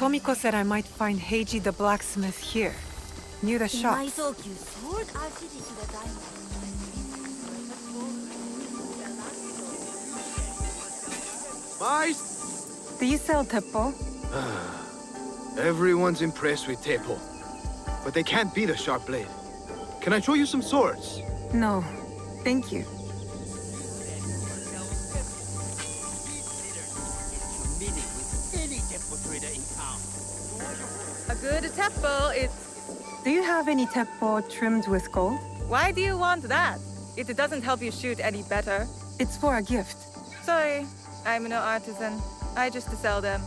Tomiko said I might find Heiji the blacksmith here, near the shop. Imai Sokyu sword architect that I know. Do you sell Teppo? Everyone's impressed with Teppo, but they can't beat a sharp blade. Can I show you some swords? No, thank you. A good Teppo is... Do you have any Teppo trimmed with gold? Why do you want that? It doesn't help you shoot any better. It's for a gift. Sorry, I'm no artisan. I just sell them.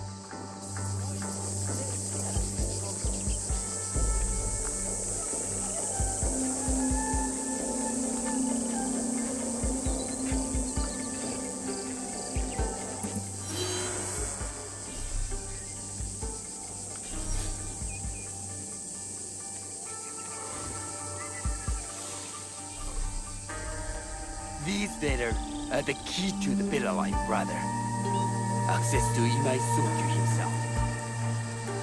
These letters are the key to the better life, brother. Access to Imai Sokyu himself.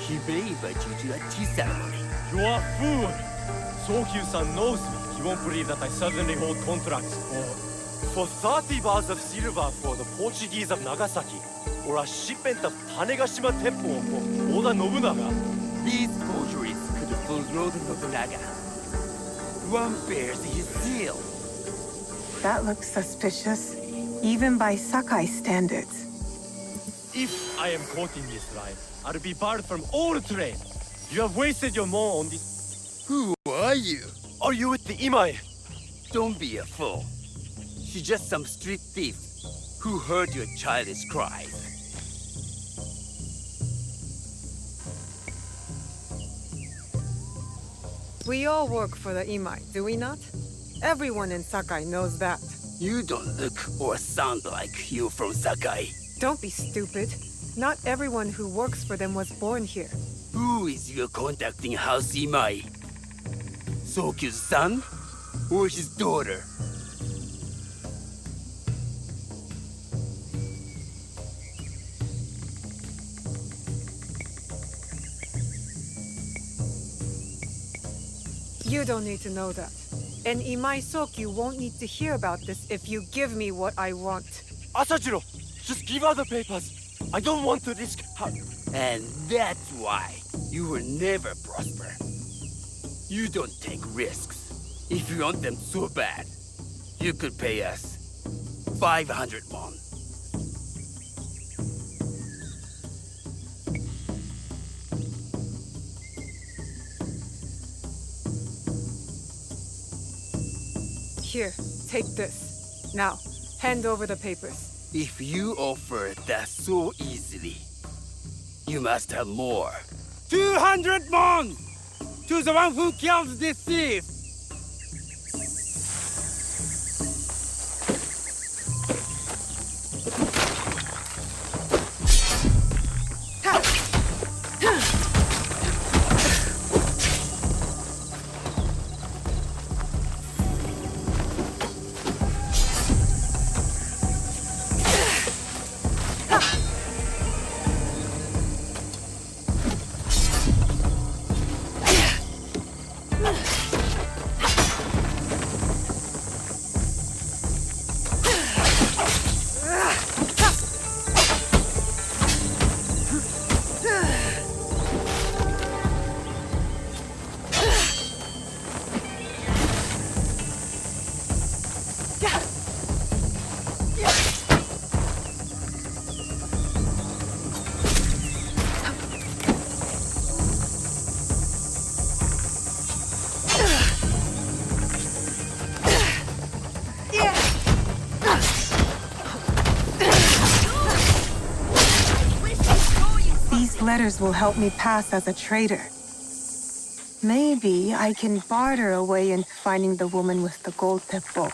He may invite you to a tea ceremony. You are a fool! Sokyu-san knows me. He won't believe that I suddenly hold contracts for 30 bars of silver for the Portuguese of Nagasaki, or a shipment of Tanegashima Teppo for Oda Nobunaga. These forgeries could fool Lord Mitsuhide. One bears his seal. That looks suspicious, even by Sakai standards. If I am caught in this lie, I'll be barred from all trade. You have wasted your mo on this. Who are you? Are you with the Imai? Don't be a fool. She's just some street thief who heard your childish cries. We all work for the Imai, do we not? Everyone in Sakai knows that. You don't look or sound like you from Sakai. Don't be stupid. Not everyone who works for them was born here. Who is your contact in House Imai? Sokyu's son? Or his daughter? You don't need to know that. And Imai Sokyu won't need to hear about this if you give me what I want. Asajiro, just give her the papers. I don't want to risk her. And that's why you will never prosper. You don't take risks. If you want them so bad, you could pay us 500 won. Here, take this. Now, hand over the papers. If you offer that so easily, you must have more. 200 won! To the one who kills this thief! Letters will help me pass as a traitor. Maybe I can barter a way into finding the woman with the gold Teppo.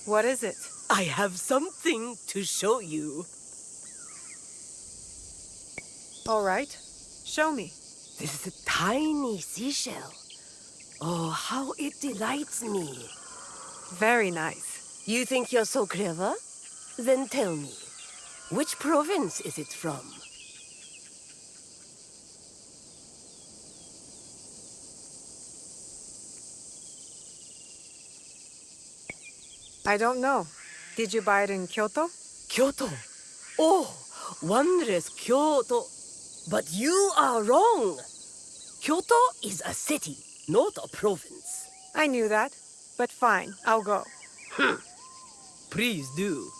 What is it? I have something to show you. All right. Show me. This is a tiny seashell. Oh, how it delights me. Very nice. You think you're so clever? Then tell me, which province is it from? I don't know. Did you buy it in Kyoto? Kyoto. Oh, wondrous Kyoto. But you are wrong. Kyoto is a city, not a province. I knew that. But fine, I'll go. Please do.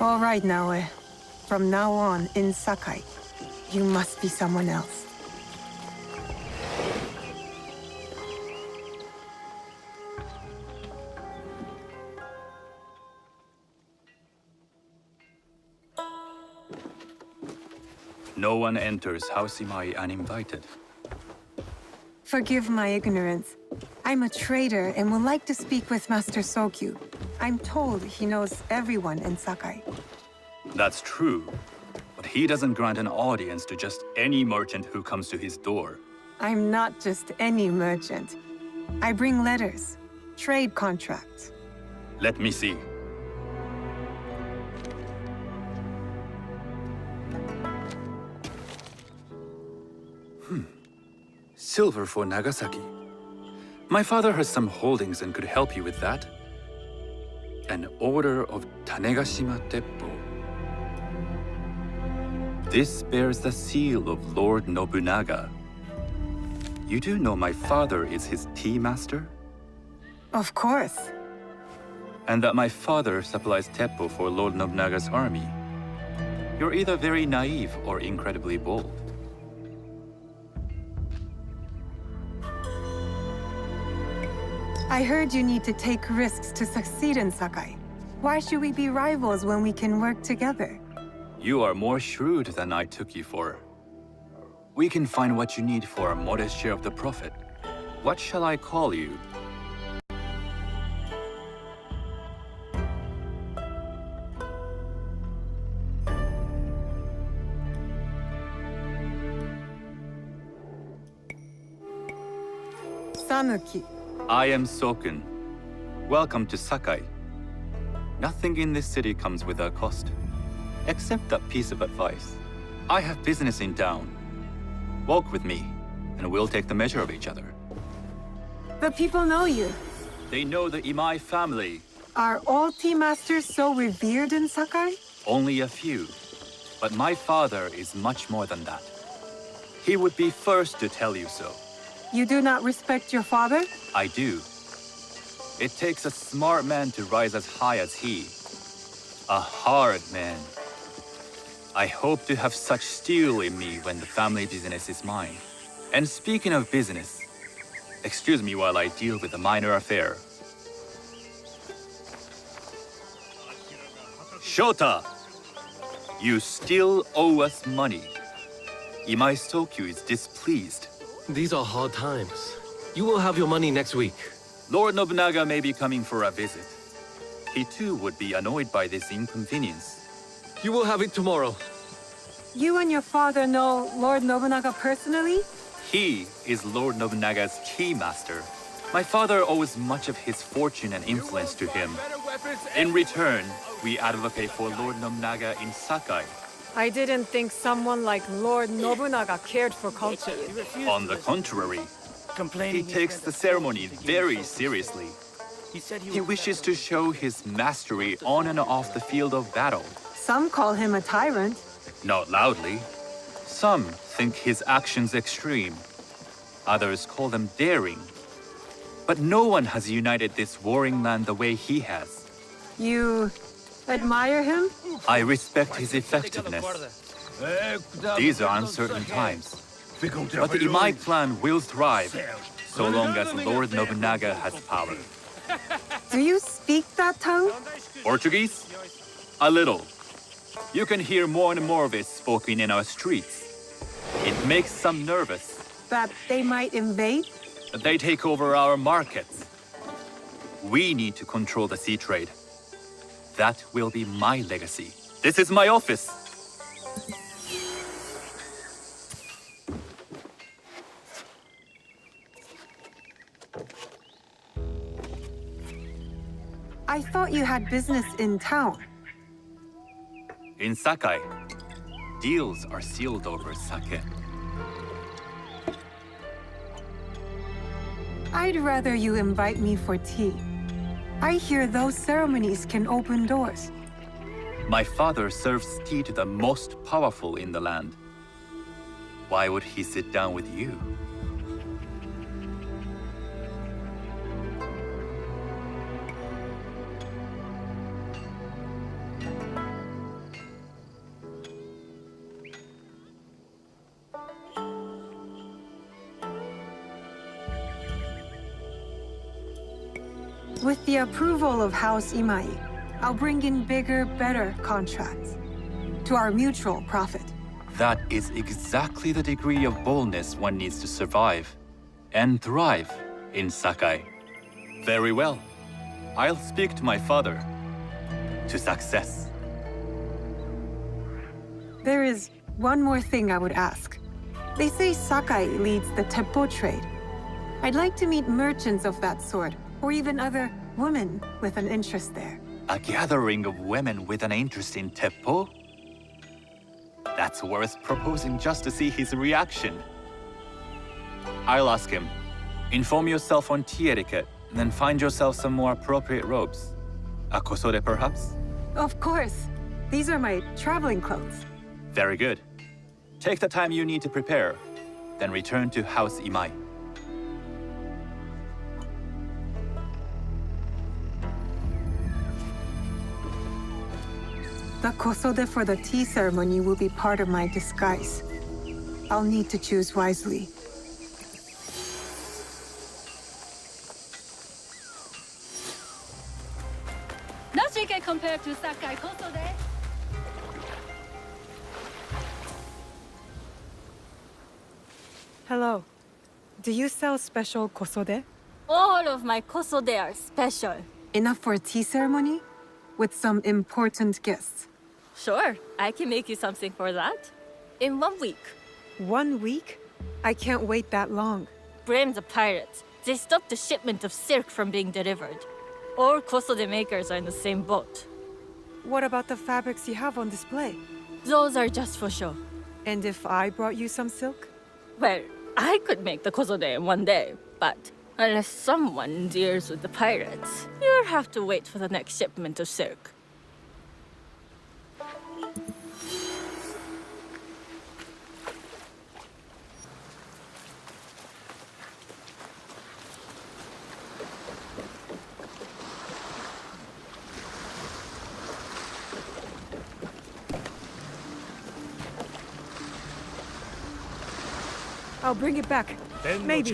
All right, Naoe. From now on, in Sakai, you must be someone else. No one enters House Imai uninvited. Forgive my ignorance. I'm a trader and would like to speak with Master Sokyu. I'm told he knows everyone in Sakai. That's true, but he doesn't grant an audience to just any merchant who comes to his door. I'm not just any merchant. I bring letters, trade contracts. Let me see. Silver for Nagasaki. My father has some holdings and could help you with that. An order of Tanegashima Teppo. This bears the seal of Lord Nobunaga. You do know my father is his tea master? Of course. And that my father supplies Teppo for Lord Nobunaga's army. You're either very naive or incredibly bold. I heard you need to take risks to succeed in Sakai. Why should we be rivals when we can work together? You are more shrewd than I took you for. We can find what you need for a modest share of the profit. What shall I call you? Sanuki. I am Sokun. Welcome to Sakai. Nothing in this city comes without cost. Except that piece of advice. I have business in town. Walk with me, and we'll take the measure of each other. The people know you. They know the Imai family. Are all tea masters so revered in Sakai? Only a few. But my father is much more than that. He would be first to tell you so. You do not respect your father? I do. It takes a smart man to rise as high as he. A hard man. I hope to have such steel in me when the family business is mine. And speaking of business, excuse me while I deal with a minor affair. Shota! You still owe us money. Imai Sokyu is displeased. These are hard times. You will have your money next week. Lord Nobunaga may be coming for a visit. He too would be annoyed by this inconvenience. You will have it tomorrow. You and your father know Lord Nobunaga personally? He is Lord Nobunaga's key master. My father owes much of his fortune and influence to him. In return, we advocate for Lord Nobunaga in Sakai. I didn't think someone like Lord Nobunaga cared for culture. On the contrary, he Complaining takes the ceremony very seriously. He said He wishes to show his mastery on and off the field of battle. Some call him a tyrant. Not loudly. Some think his actions extreme. Others call them daring. But no one has united this warring land the way he has. You admire him? I respect his effectiveness. These are uncertain times. But the Imai clan will thrive, so long as Lord Nobunaga has power. Do you speak that tongue? Portuguese? A little. You can hear more and more of it spoken in our streets. It makes some nervous. That they might invade? They take over our markets. We need to control the sea trade. That will be my legacy. This is my office. I thought you had business in town. In Sakai, deals are sealed over sake. I'd rather you invite me for tea. I hear those ceremonies can open doors. My father serves tea to the most powerful in the land. Why would he sit down with you? With the approval of House Imai, I'll bring in bigger, better contracts. To our mutual profit. That is exactly the degree of boldness one needs to survive and thrive in Sakai. Very well. I'll speak to my father. To success. There is one more thing I would ask. They say Sakai leads the Teppo trade. I'd like to meet merchants of that sort, or even other women with an interest there. A gathering of women with an interest in Teppo? That's worth proposing just to see his reaction. I'll ask him. Inform yourself on tea etiquette, and then find yourself some more appropriate robes. A kosode, perhaps? Of course. These are my traveling clothes. Very good. Take the time you need to prepare, then return to House Imai. The kosode for the tea ceremony will be part of my disguise. I'll need to choose wisely. Nothing compared to Sakai Kosode. Hello. Do you sell special kosode? All of my Kosode are special. Enough for a tea ceremony? With some important guests. Sure, I can make you something for that. In 1 week. 1 week? I can't wait that long. Blame the pirates. They stopped the shipment of silk from being delivered. All Kosode makers are in the same boat. What about the fabrics you have on display? Those are just for show. And if I brought you some silk? Well, I could make the Kosode in 1 day, but unless someone deals with the pirates, you'll have to wait for the next shipment of silk. I'll bring it back. Maybe.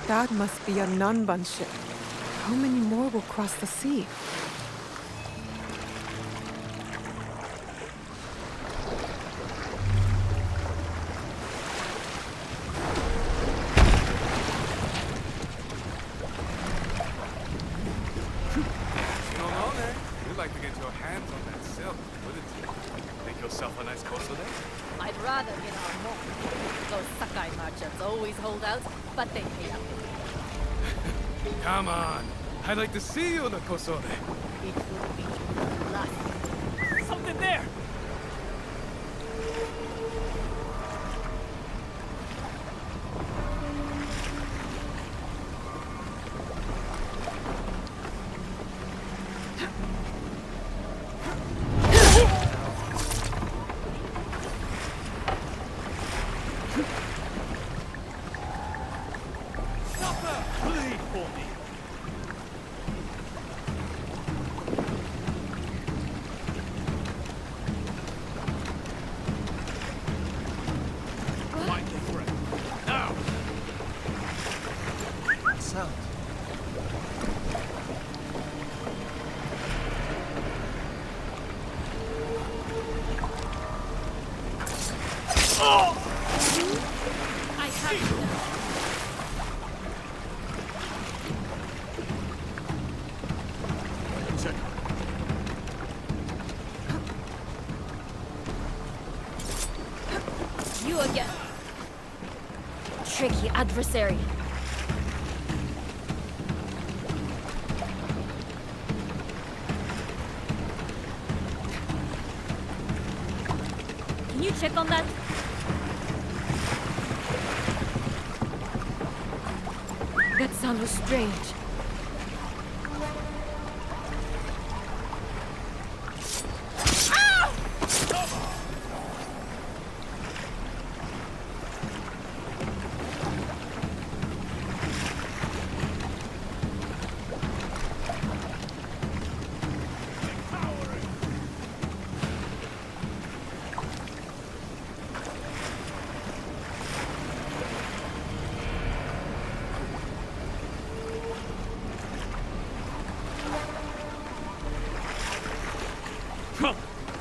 That must be a Nanban ship. How many more will cross the sea? You'd like to get your hands on that silk, wouldn't you? Make yourself a nice kosode? I'd rather get our more. Those Sakai merchants always hold out, but 勝手に部屋。 Come on. I'd like to see you, Nakosore. It would be last. Something there! Stop her! Please for me! Find the threat. Now! Sound. I have it now. Check. You again. Tricky adversary. Can you check on that? That sound was strange.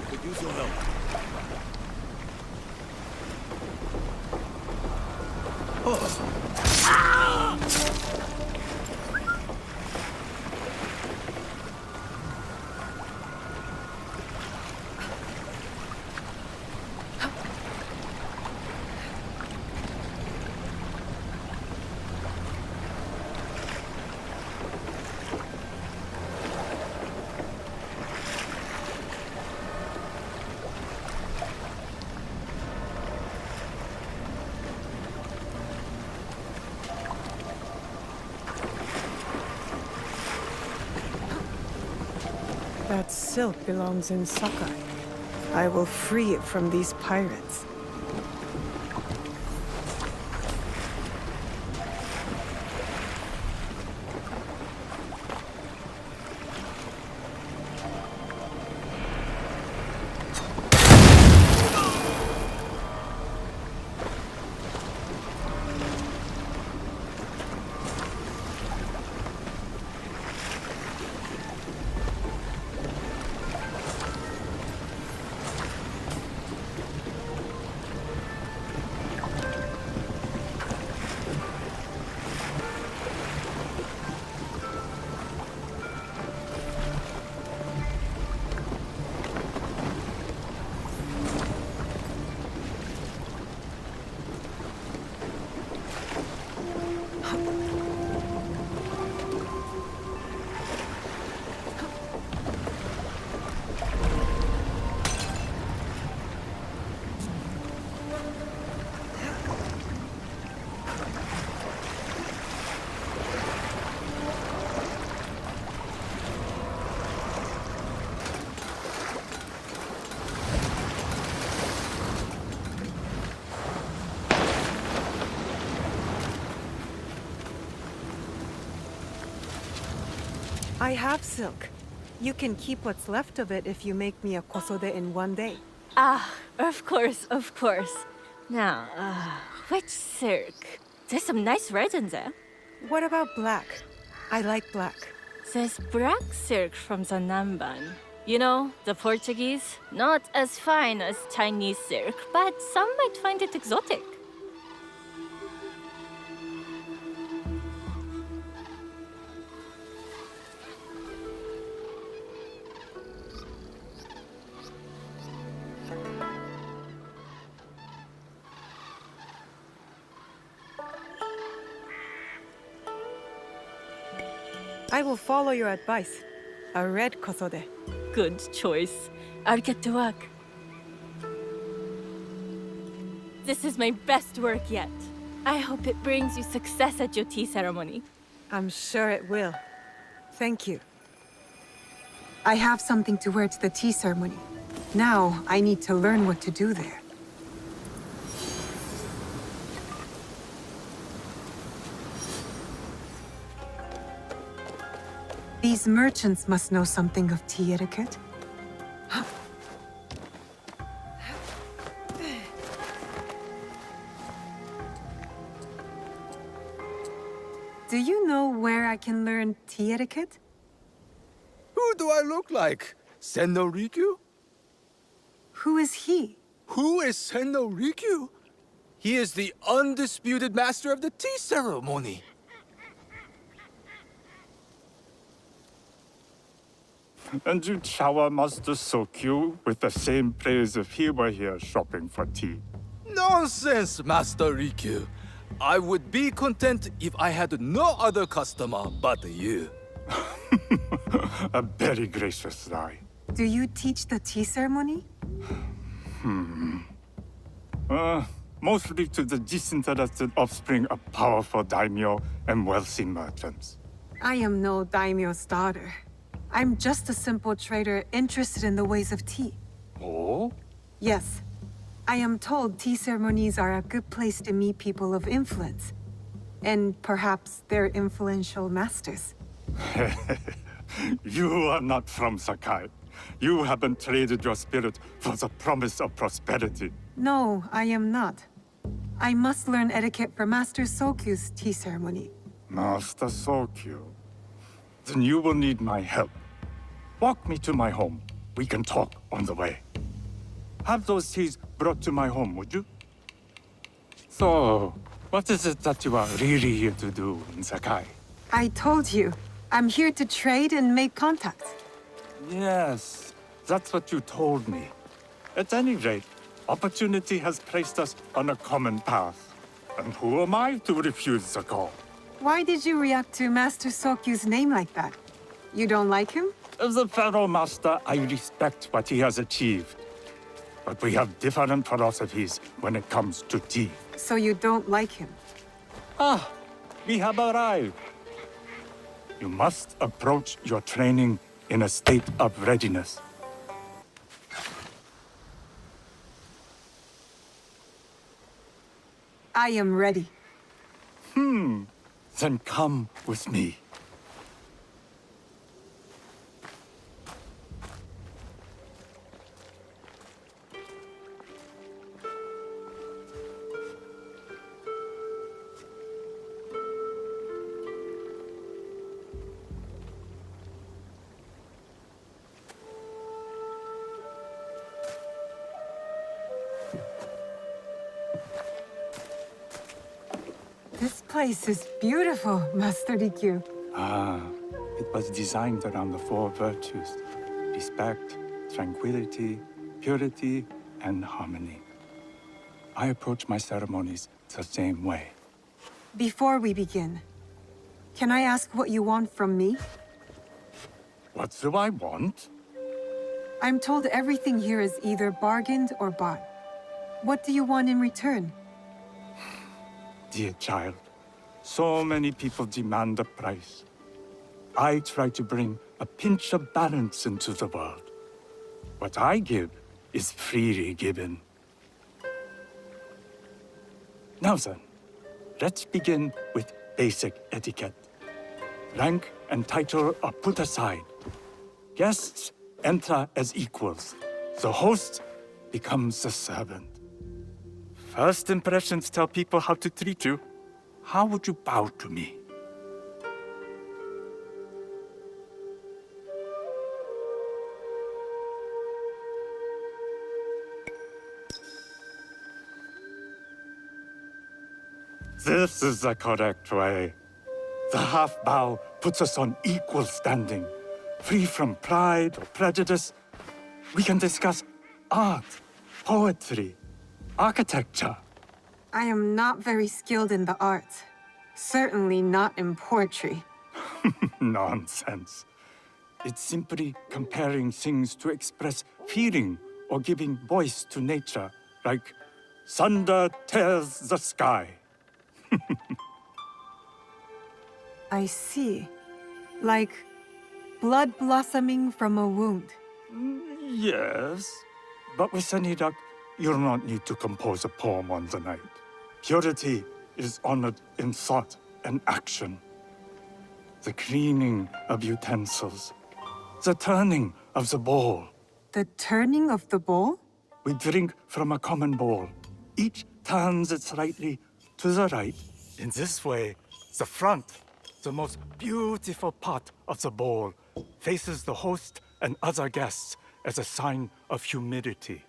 Could use your help. That silk belongs in Sakai. I will free it from these pirates. I have silk. You can keep what's left of it if you make me a kosode in one day. Ah, of course, of course. Now, which silk? There's some nice red in there. What about black? I like black. There's black silk from the Namban. You know, the Portuguese? Not as fine as Chinese silk, but some might find it exotic. I will follow your advice. A red kosode. Good choice. I'll get to work. This is my best work yet. I hope it brings you success at your tea ceremony. I'm sure it will. Thank you. I have something to wear to the tea ceremony. Now, I need to learn what to do there. These merchants must know something of tea etiquette. Do you know where I can learn tea etiquette? Who do I look like? Senno Rikyu? Who is he? Who is Senno Rikyu? He is the undisputed master of the tea ceremony. And you shower Master Sokyu with the same praise if he were here shopping for tea. Nonsense, Master Rikyu. I would be content if I had no other customer but you. A very gracious lie. Do you teach the tea ceremony? Mostly to the disinterested offspring of powerful daimyo and wealthy merchants. I am no daimyo's daughter. I'm just a simple trader interested in the ways of tea. Oh? Yes. I am told tea ceremonies are a good place to meet people of influence. And perhaps their influential masters. You are not from Sakai. You haven't traded your spirit for the promise of prosperity. No, I am not. I must learn etiquette for Master Sokyu's tea ceremony. Master Sokyu. Then you will need my help. Walk me to my home. We can talk on the way. Have those teas brought to my home, would you? So, what is it that you are really here to do in Sakai? I told you, I'm here to trade and make contacts. Yes, that's what you told me. At any rate, opportunity has placed us on a common path. And who am I to refuse the call? Why did you react to Master Sokyu's name like that? You don't like him? As a Pharaoh Master, I respect what he has achieved. But we have different philosophies when it comes to tea. So you don't like him? Ah, we have arrived. You must approach your training in a state of readiness. I am ready. Then come with me. This place is beautiful, Master Rikyu. Ah, it was designed around the four virtues: respect, tranquility, purity, and harmony. I approach my ceremonies the same way. Before we begin, can I ask what you want from me? What do I want? I'm told everything here is either bargained or bought. What do you want in return? Dear child, so many people demand a price. I try to bring a pinch of balance into the world. What I give is freely given. Now then, let's begin with basic etiquette. Rank and title are put aside. Guests enter as equals. The host becomes the servant. First impressions tell people how to treat you. How would you bow to me? This is the correct way. The half bow puts us on equal standing, free from pride or prejudice. We can discuss art, poetry, architecture. I am not very skilled in the arts. Certainly not in poetry. Nonsense. It's simply comparing things to express feeling or giving voice to nature, like thunder tears the sky. I see. Like blood blossoming from a wound. Yes, but with any luck, you'll not need to compose a poem on the night. Purity is honored in thought and action. The cleaning of utensils, the turning of the bowl. The turning of the bowl? We drink from a common bowl. Each turns it slightly to the right. In this way, the front, the most beautiful part of the bowl, faces the host and other guests as a sign of humility,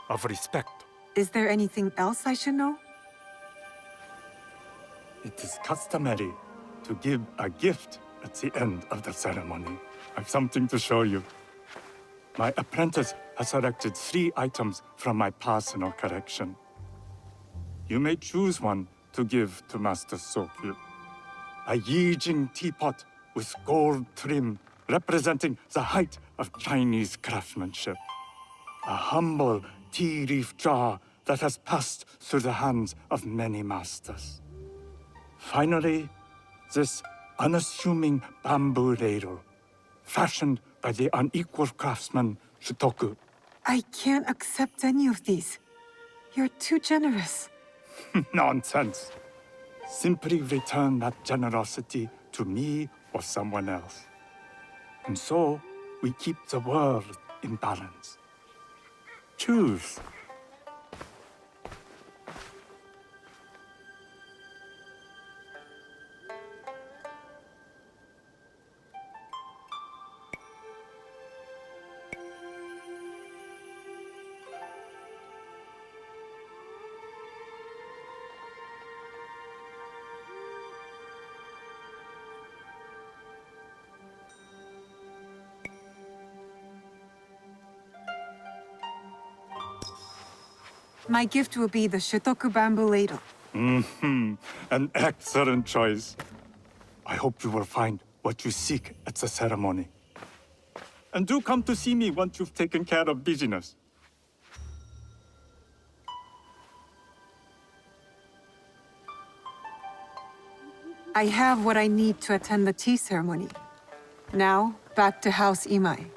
of respect. Is there anything else I should know? It is customary to give a gift at the end of the ceremony. I've something to show you. My apprentice has selected 3 items from my personal collection. You may choose one to give to Master Sokyu. A Yijing teapot with gold trim representing the height of Chinese craftsmanship. A humble tea leaf jar that has passed through the hands of many masters. Finally, this unassuming bamboo ladle, fashioned by the unequal craftsman Satoko. I can't accept any of these. You're too generous. Nonsense. Simply return that generosity to me or someone else. And so, we keep the world in balance. Choose. My gift will be the Shitoku bamboo ladle. An excellent choice. I hope you will find what you seek at the ceremony. And do come to see me once you've taken care of business. I have what I need to attend the tea ceremony. Now, back to House Imai.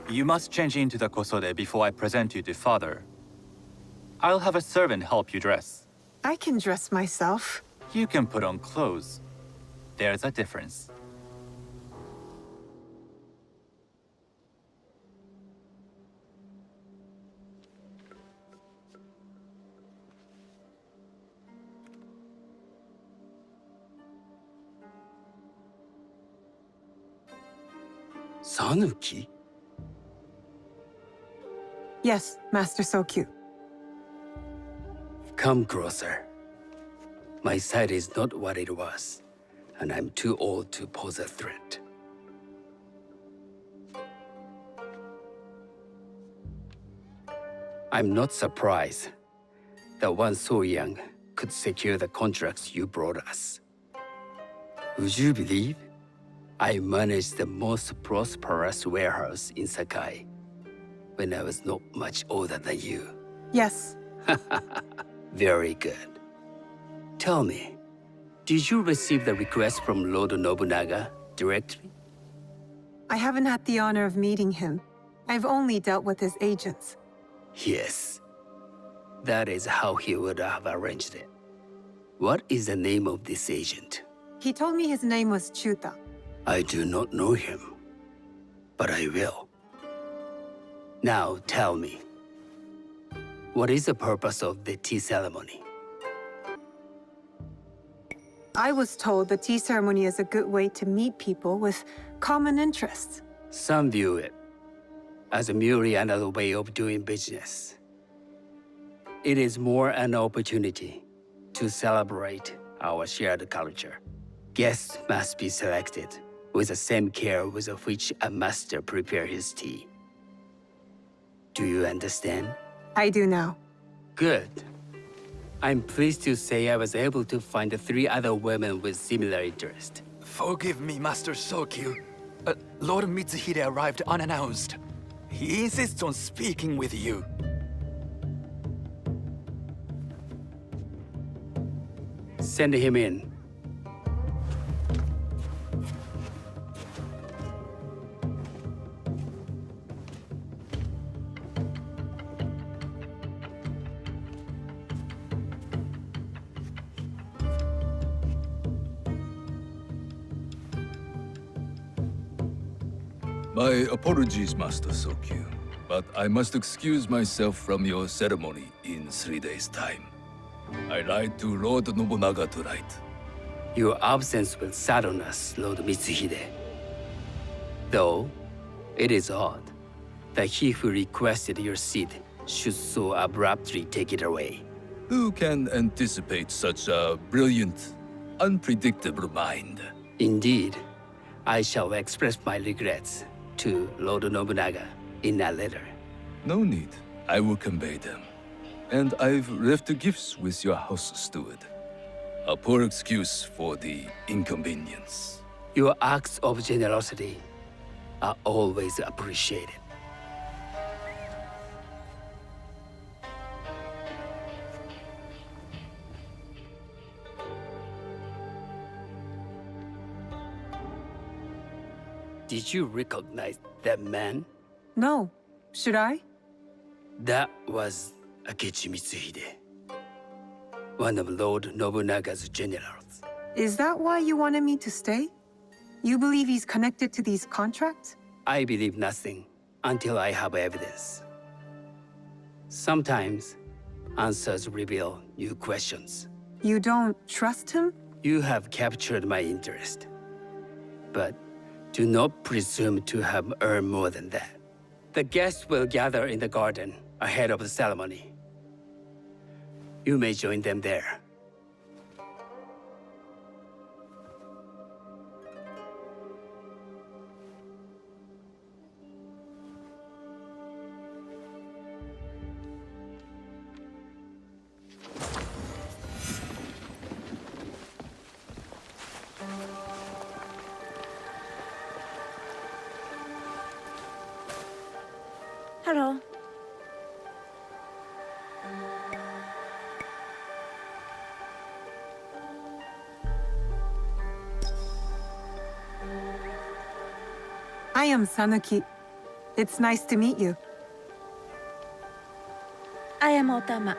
You must change into the kosode before I present you to father. I'll have a servant help you dress. I can dress myself. You can put on clothes. There's a difference. Sanuki? Yes, Master Sokyu. Come closer. My sight is not what it was, and I'm too old to pose a threat. I'm not surprised that one so young could secure the contracts you brought us. Would you believe I managed the most prosperous warehouse in Sakai when I was not much older than you? Yes. Very good. Tell me, did you receive the request from Lord Nobunaga directly? I haven't had the honor of meeting him. I've only dealt with his agents. Yes. That is how he would have arranged it. What is the name of this agent? He told me his name was Chuta. I do not know him, but I will. Now tell me, what is the purpose of the tea ceremony? I was told the tea ceremony is a good way to meet people with common interests. Some view it as merely another way of doing business. It is more an opportunity to celebrate our shared culture. Guests must be selected with the same care with which a master prepares his tea. Do you understand? I do now. Good. I'm pleased to say I was able to find 3 other women with similar interest. Forgive me, Master Sokyu. Lord Mitsuhide arrived unannounced. He insists on speaking with you. Send him in. My apologies, Master Sokyu, but I must excuse myself from your ceremony in 3 days' time. I lied to Lord Nobunaga tonight. Your absence will sadden us, Lord Mitsuhide. Though, it is odd that he who requested your seat should so abruptly take it away. Who can anticipate such a brilliant, unpredictable mind? Indeed, I shall express my regrets to Lord Nobunaga in a letter. No need. I will convey them. And I've left the gifts with your house steward. A poor excuse for the inconvenience. Your acts of generosity are always appreciated. Did you recognize that man? No. Should I? That was Akechi Mitsuhide, one of Lord Nobunaga's generals. Is that why you wanted me to stay? You believe he's connected to these contracts? I believe nothing until I have evidence. Sometimes, answers reveal new questions. You don't trust him? You have captured my interest. But do not presume to have earned more than that. The guests will gather in the garden ahead of the ceremony. You may join them there. Hello. I am Sanuki. It's nice to meet you. I am Otama.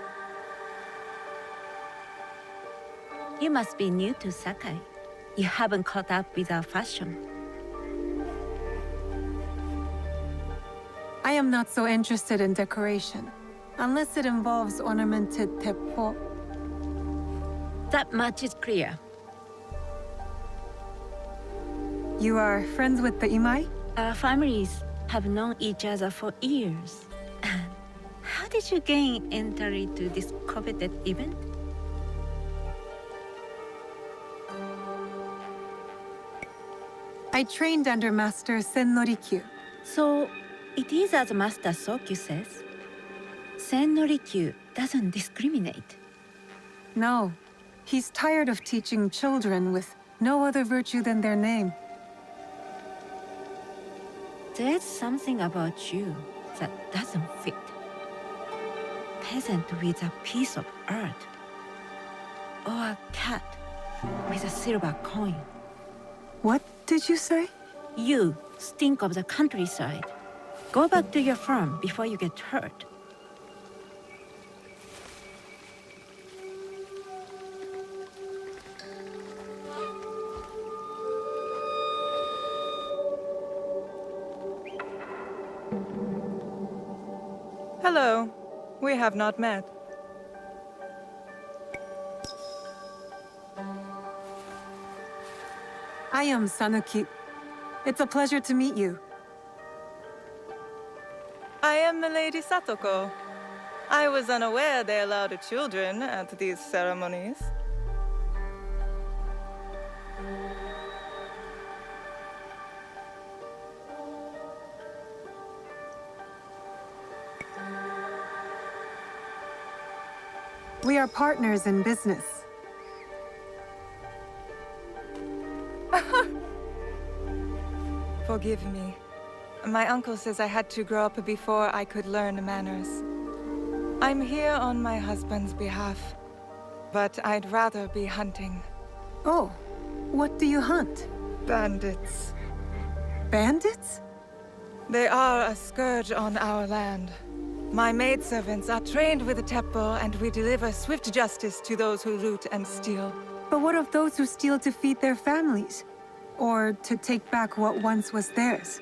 You must be new to Sakai. You haven't caught up with our fashion. I am not so interested in decoration, unless it involves ornamented Teppo. That much is clear. You are friends with the Imai? Our families have known each other for years. How did you gain entry to this coveted event? I trained under Master Senno Rikyu. So, it is as Master Sokyu says. Senno Rikyu doesn't discriminate. No, he's tired of teaching children with no other virtue than their name. There's something about you that doesn't fit. Peasant with a piece of earth. Or a cat with a silver coin. What did you say? You stink of the countryside. Go back to your farm before you get hurt. Hello. We have not met. I am Sanuki. It's a pleasure to meet you. I am the Lady Satoko. I was unaware they allowed children at these ceremonies. We are partners in business. Forgive me. My uncle says I had to grow up before I could learn manners. I'm here on my husband's behalf, but I'd rather be hunting. Oh, what do you hunt? Bandits. Bandits? They are a scourge on our land. My maidservants are trained with the Teppo, and we deliver swift justice to those who loot and steal. But what of those who steal to feed their families? Or to take back what once was theirs?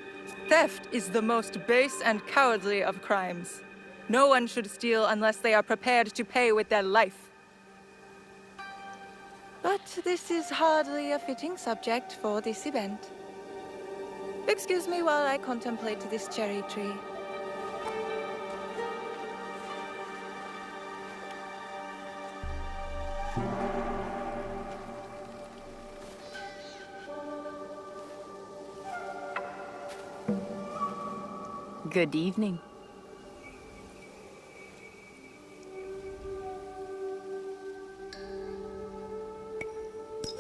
Theft is the most base and cowardly of crimes. No one should steal unless they are prepared to pay with their life. But this is hardly a fitting subject for this event. Excuse me while I contemplate this cherry tree. Good evening.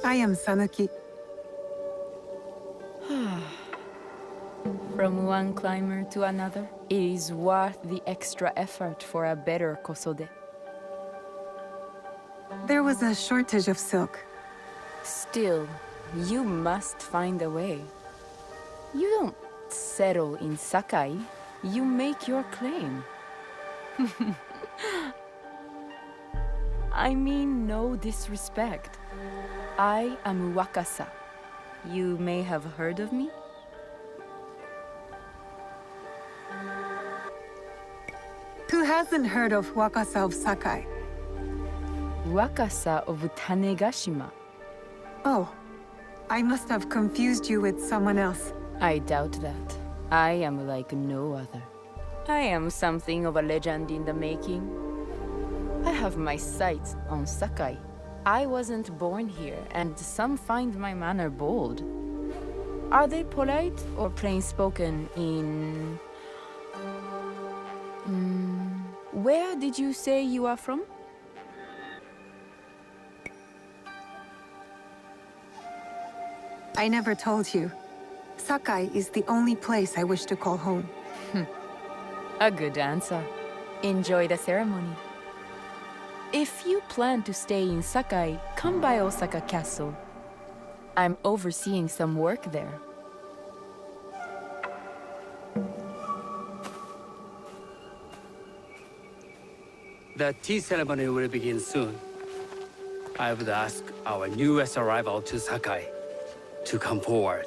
I am Sanuki. From one climber to another, it is worth the extra effort for a better kosode. There was a shortage of silk. Still, you must find a way. You don't settle in Sakai. You make your claim. I mean no disrespect. I am Wakasa. You may have heard of me? Who hasn't heard of Wakasa of Sakai? Wakasa of Tanegashima. Oh, I must have confused you with someone else. I doubt that. I am like no other. I am something of a legend in the making. I have my sights on Sakai. I wasn't born here, and some find my manner bold. Are they polite or plain-spoken in... Where did you say you are from? I never told you. Sakai is the only place I wish to call home. A good answer. Enjoy the ceremony. If you plan to stay in Sakai, come by Osaka Castle. I'm overseeing some work there. The tea ceremony will begin soon. I would ask our newest arrival to Sakai to come forward.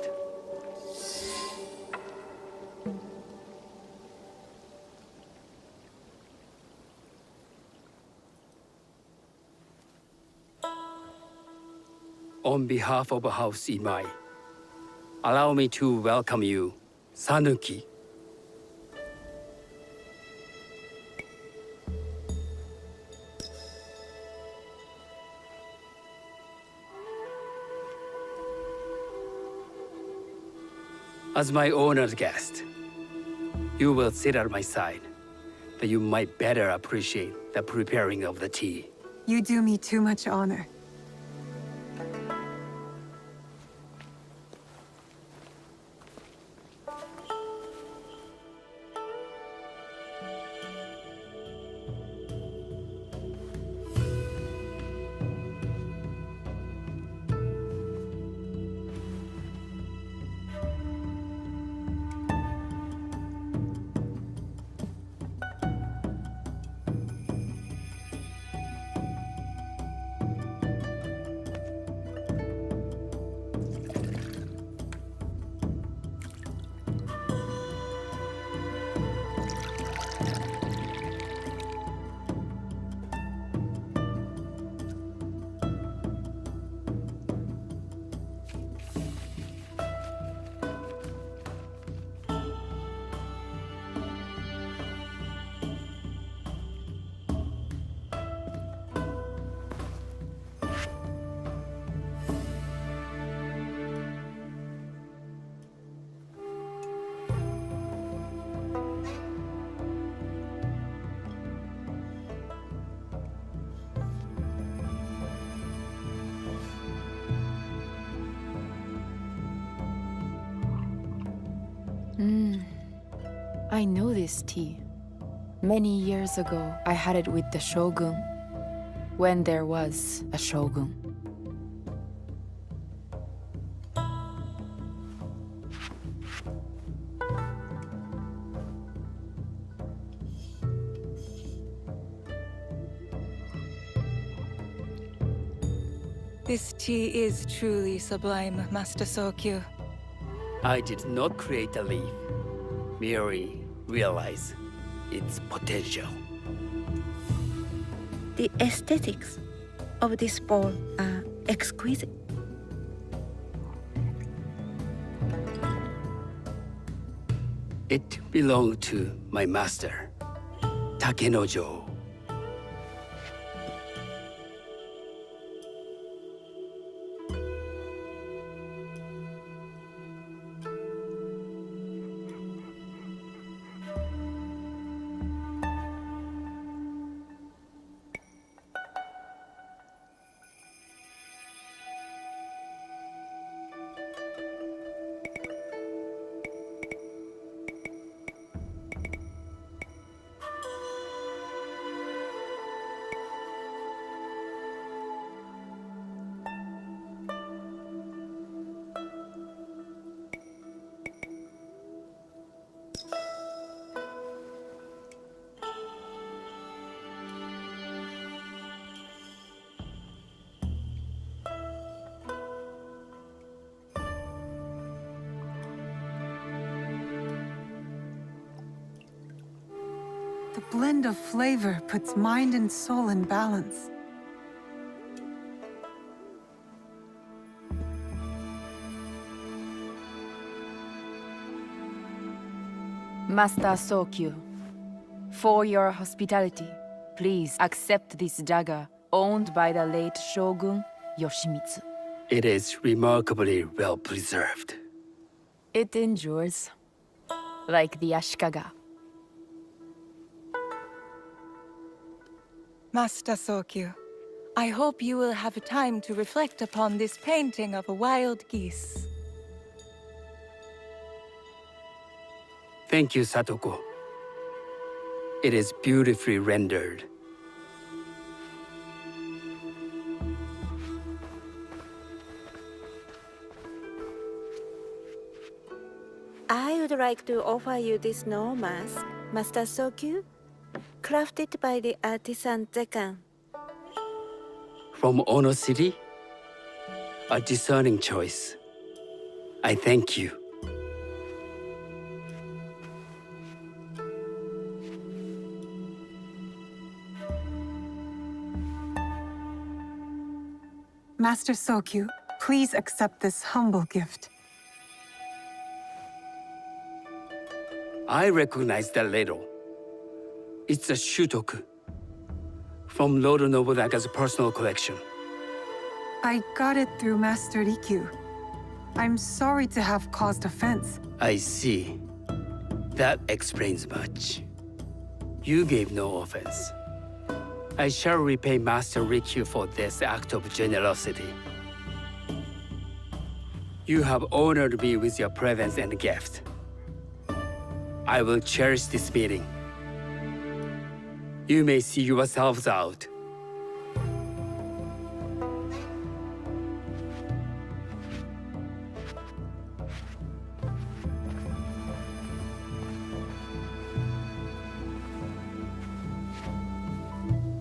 On behalf of House Imai, allow me to welcome you, Sanuki. As my honored guest, you will sit at my side, that you might better appreciate the preparing of the tea. You do me too much honor. I know this tea. Many years ago, I had it with the shogun. When there was a shogun. This tea is truly sublime, Master Sokyu. I did not create a leaf, merely realize its potential. The aesthetics of this bowl are exquisite. It belonged to my master, Takenojo. The blend of flavor puts mind and soul in balance. Master Sokyu, for your hospitality, please accept this dagger owned by the late Shogun Yoshimitsu. It is remarkably well preserved. It endures, like the Ashikaga. Master Sokyu, I hope you will have time to reflect upon this painting of a wild geese. Thank you, Satoko. It is beautifully rendered. I would like to offer you this snow mask, Master Sokyu, crafted by the artisan Zekan. From Ono City? A discerning choice. I thank you. Master Sokyu, please accept this humble gift. I recognize that ladle. It's a shutoku from Lord Nobunaga's personal collection. I got it through Master Rikyu. I'm sorry to have caused offense. I see. That explains much. You gave no offense. I shall repay Master Rikyu for this act of generosity. You have honored me with your presence and gift. I will cherish this meeting. You may see yourselves out.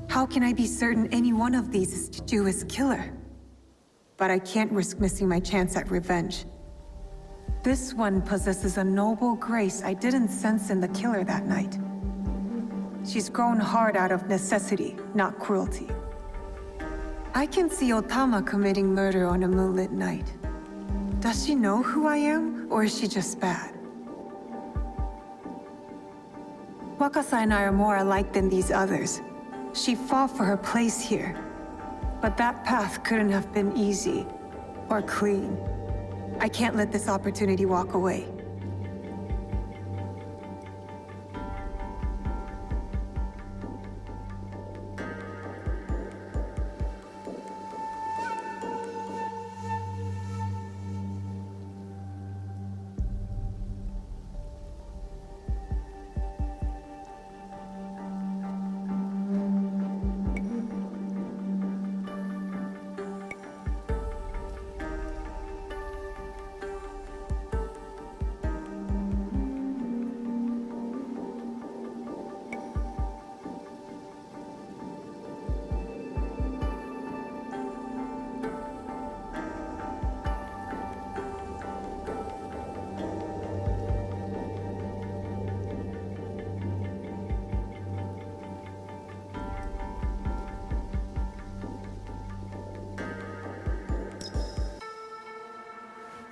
How can I be certain any one of these is Chichu's killer? But I can't risk missing my chance at revenge. This one possesses a noble grace I didn't sense in the killer that night. She's grown hard out of necessity, not cruelty. I can see Otama committing murder on a moonlit night. Does she know who I am, or is she just bad? Wakasa and I are more alike than these others. She fought for her place here. But that path couldn't have been easy, or clean. I can't let this opportunity walk away.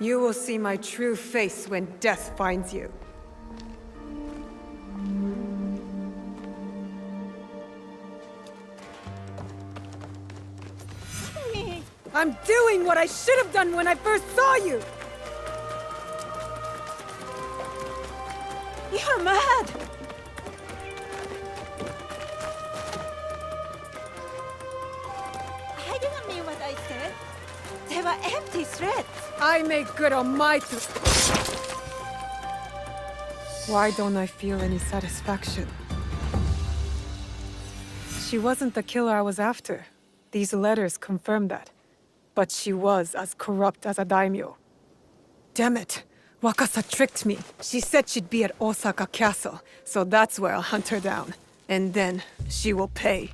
You will see my true face when death finds you. I'm doing what I should have done when I first saw you! You're mad! I didn't mean what I said. They were empty threats. I make good on my Why don't I feel any satisfaction? She wasn't the killer I was after. These letters confirm that. But she was as corrupt as a daimyo. Damn it! Wakasa tricked me. She said she'd be at Osaka Castle, so that's where I'll hunt her down. And then, she will pay.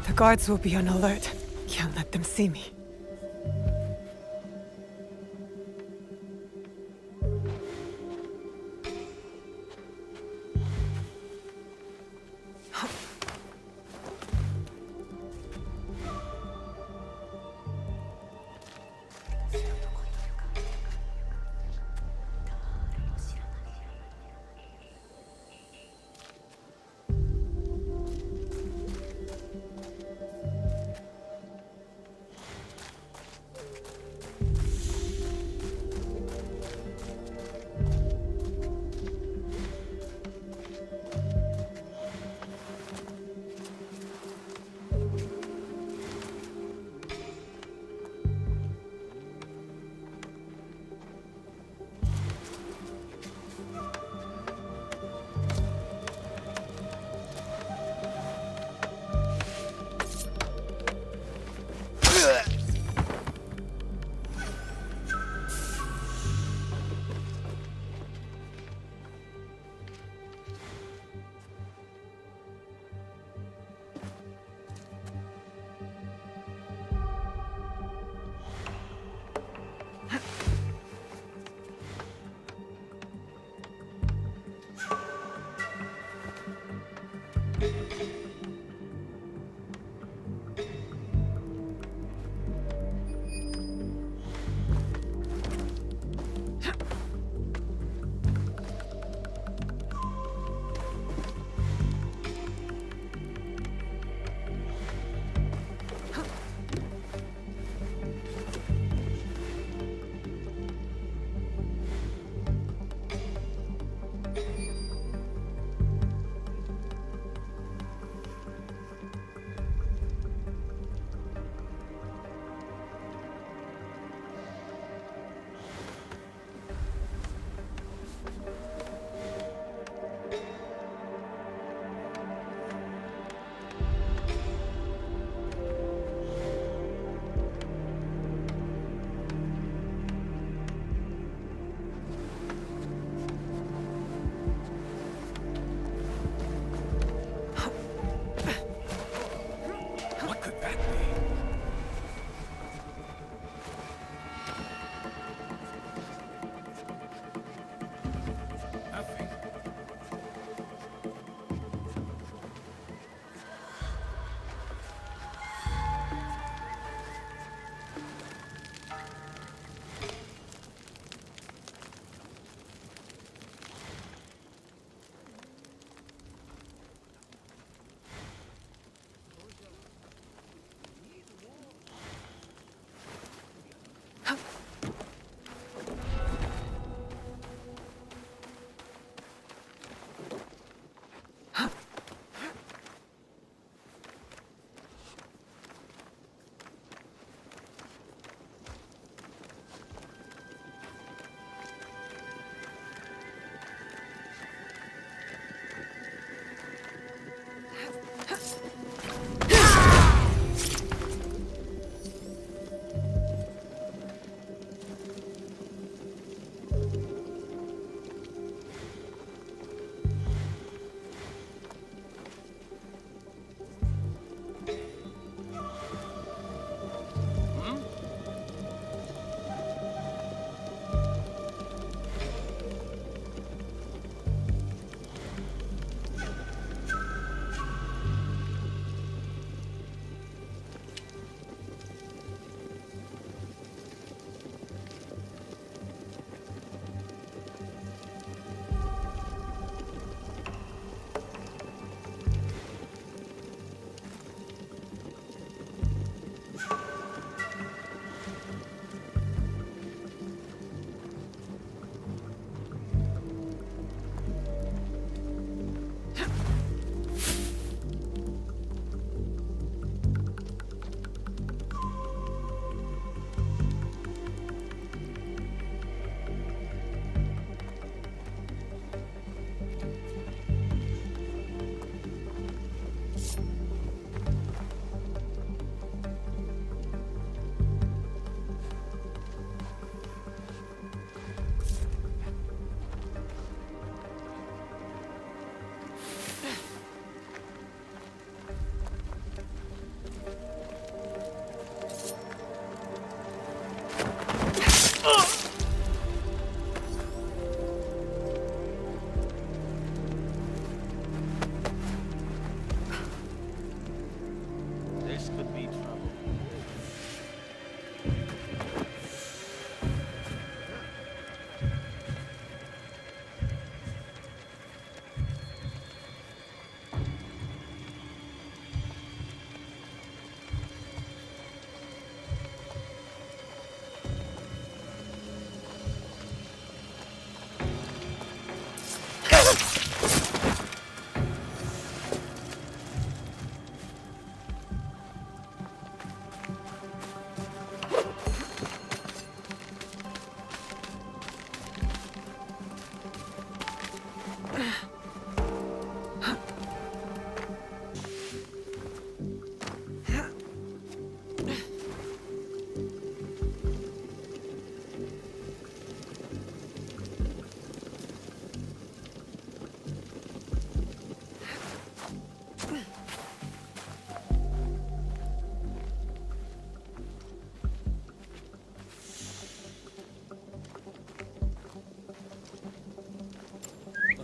The guards will be on alert. Can't let them see me.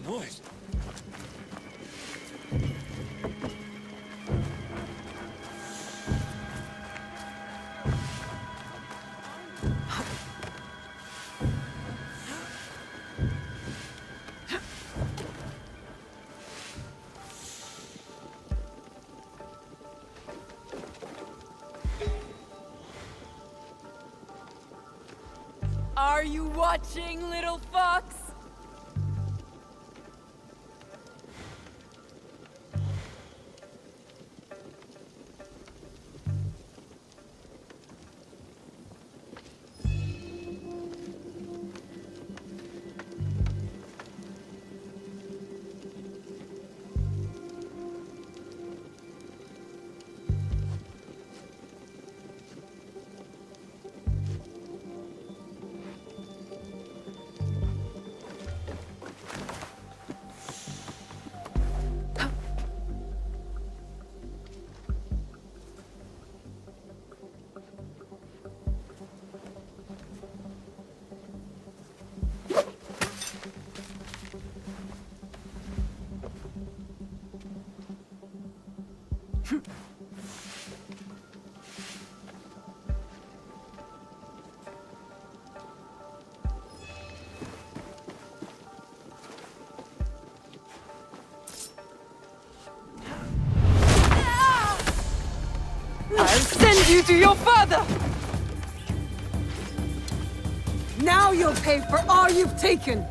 Noise. Are you watching, little fox? I'll send you to your father! Now you'll pay for all you've taken!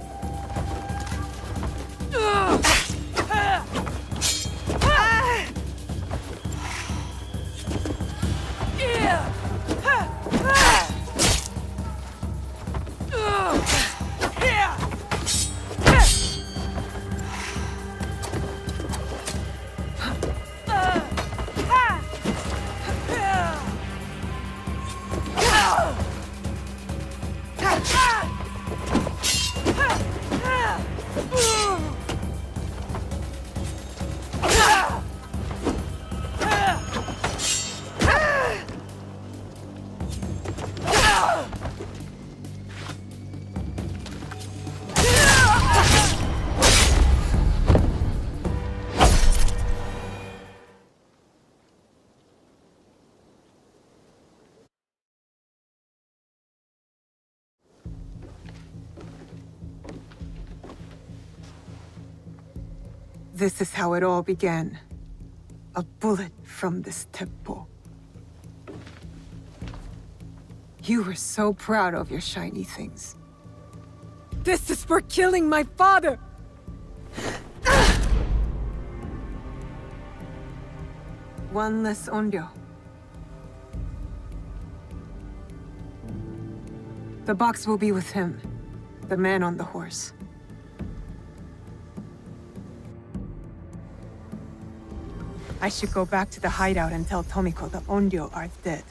This is how it all began. A bullet from this Teppo. You were so proud of your shiny things. This is for killing my father! One less Onryo. The box will be with him, the man on the horse. I should go back to the hideout and tell Tomiko the Onryo are dead.